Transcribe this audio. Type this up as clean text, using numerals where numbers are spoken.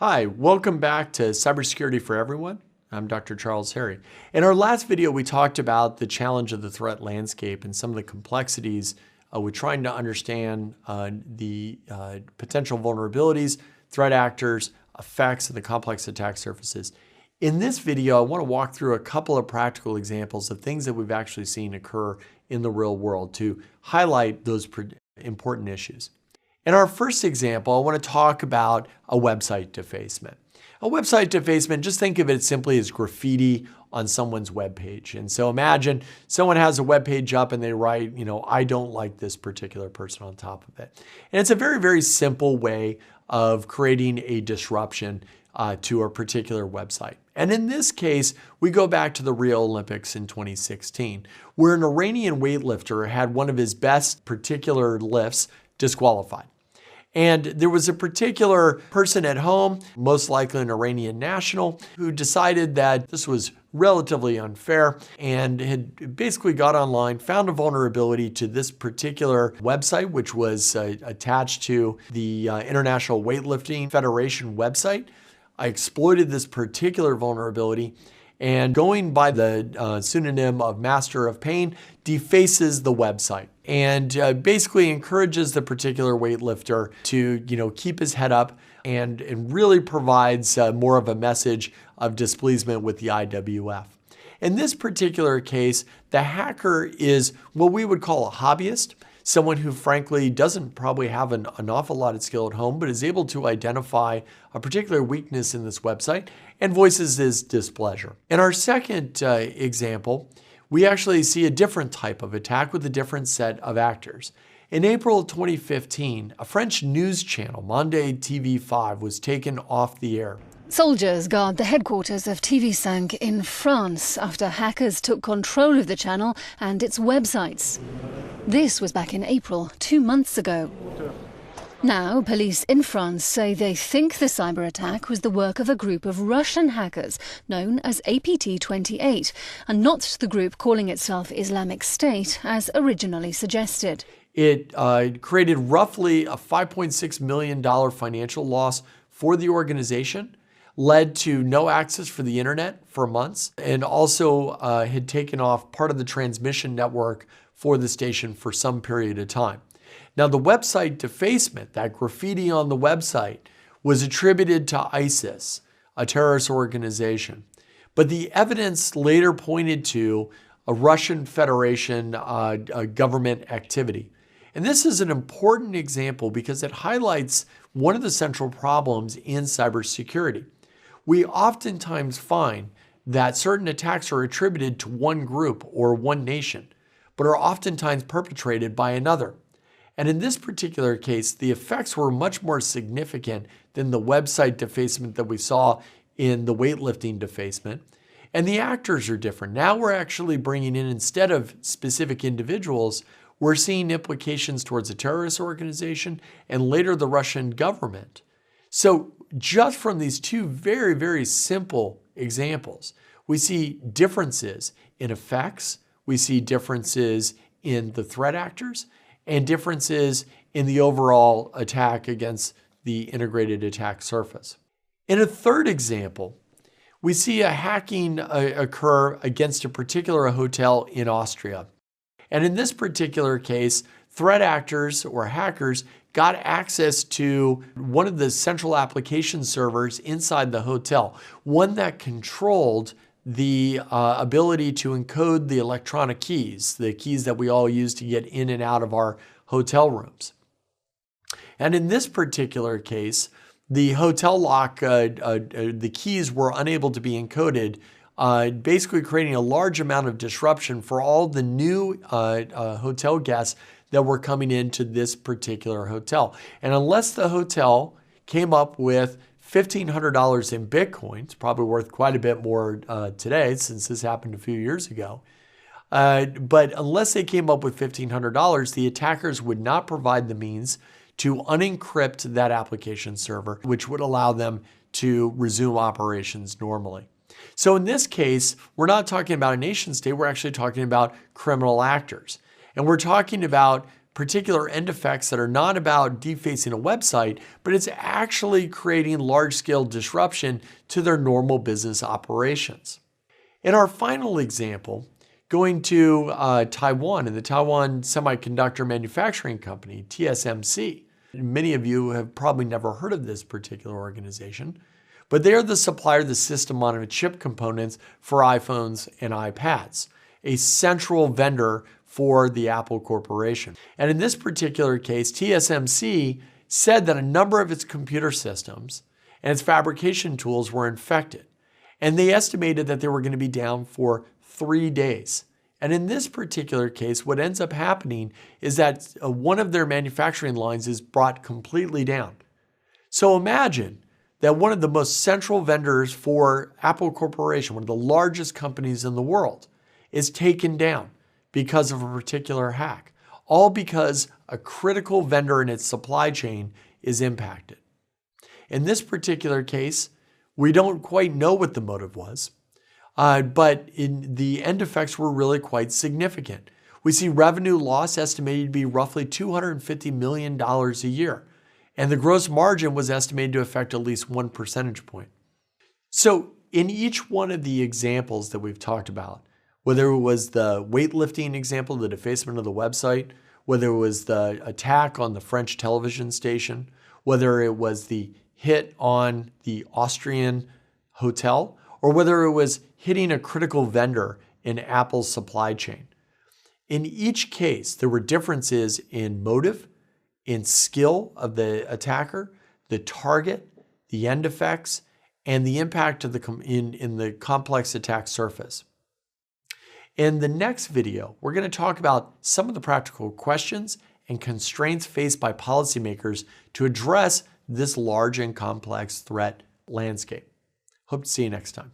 Hi, welcome back to Cybersecurity for Everyone. I'm Dr. Charles Harry. In our last video, we talked about the challenge of the threat landscape and some of the complexities with trying to understand the potential vulnerabilities, threat actors, effects, and the complex attack surfaces. In this video, I want to walk through a couple of practical examples of things that we've actually seen occur in the real world to highlight those important issues. In our first example, I want to talk about a website defacement. A website defacement, just think of it simply as graffiti on someone's web page. And so imagine someone has a web page up and they write, I don't like this particular person on top of it. And it's a very, very simple way of creating a disruption to a particular website. And in this case, we go back to the Rio Olympics in 2016, where an Iranian weightlifter had one of his best particular lifts disqualified. And there was a particular person at home, most likely an Iranian national, who decided that this was relatively unfair and had basically got online, found a vulnerability to this particular website, which was attached to the International Weightlifting Federation website. I exploited this particular vulnerability and, going by the pseudonym of Master of Pain, defaces the website and basically encourages the particular weightlifter to keep his head up and really provides more of a message of displeasement with the IWF. In this particular case, the hacker is what we would call a hobbyist, someone who frankly doesn't probably have an awful lot of skill at home, but is able to identify a particular weakness in this website and voices his displeasure. In our second example, we actually see a different type of attack with a different set of actors. In April of 2015, a French news channel, Monde TV5, was taken off the air. Soldiers guard the headquarters of TV5 in France after hackers took control of the channel and its websites. This was back in April, 2 months ago. Now, police in France say they think the cyber attack was the work of a group of Russian hackers known as APT28, and not the group calling itself Islamic State as originally suggested. It created roughly a $5.6 million financial loss for the organization, led to no access for the internet for months, and also had taken off part of the transmission network for the station for some period of time. Now, the website defacement, that graffiti on the website, was attributed to ISIS, a terrorist organization. But the evidence later pointed to a Russian Federation government activity. And this is an important example because it highlights one of the central problems in cybersecurity. We oftentimes find that certain attacks are attributed to one group or one nation, but are oftentimes perpetrated by another. And in this particular case, the effects were much more significant than the website defacement that we saw in the weightlifting defacement. And the actors are different. Now we're actually bringing in, instead of specific individuals, we're seeing implications towards a terrorist organization and later the Russian government. So just from these two very, very simple examples, we see differences in effects, we see differences in the threat actors, and differences in the overall attack against the integrated attack surface. In a third example, we see a hacking occur against a particular hotel in Austria. And in this particular case, threat actors or hackers got access to one of the central application servers inside the hotel, one that controlled the ability to encode the electronic keys, the keys that we all use to get in and out of our hotel rooms. And in this particular case, the hotel lock, the keys were unable to be encoded, basically creating a large amount of disruption for all the new hotel guests that were coming into this particular hotel. And unless the hotel came up with $1,500 in Bitcoins, probably worth quite a bit more today since this happened a few years ago. But unless they came up with $1,500, the attackers would not provide the means to unencrypt that application server, which would allow them to resume operations normally. So in this case, we're not talking about a nation state, we're actually talking about criminal actors. And we're talking about particular end effects that are not about defacing a website, but it's actually creating large-scale disruption to their normal business operations. In our final example, going to Taiwan and the Taiwan Semiconductor Manufacturing Company, TSMC. Many of you have probably never heard of this particular organization, but they are the supplier of the system on a chip components for iPhones and iPads, a central vendor for the Apple Corporation. And in this particular case, TSMC said that a number of its computer systems and its fabrication tools were infected. And they estimated that they were going to be down for 3 days. And in this particular case, what ends up happening is that one of their manufacturing lines is brought completely down. So imagine that one of the most central vendors for Apple Corporation, one of the largest companies in the world, is taken down because of a particular hack, all because a critical vendor in its supply chain is impacted. In this particular case, we don't quite know what the motive was, but the end effects were really quite significant. We see revenue loss estimated to be roughly $250 million a year, and the gross margin was estimated to affect at least 1 percentage point. So in each one of the examples that we've talked about, whether it was the weightlifting example, the defacement of the website, whether it was the attack on the French television station, whether it was the hit on the Austrian hotel, or whether it was hitting a critical vendor in Apple's supply chain. In each case, there were differences in motive, in skill of the attacker, the target, the end effects, and the impact of in the complex attack surface. In the next video, we're going to talk about some of the practical questions and constraints faced by policymakers to address this large and complex threat landscape. Hope to see you next time.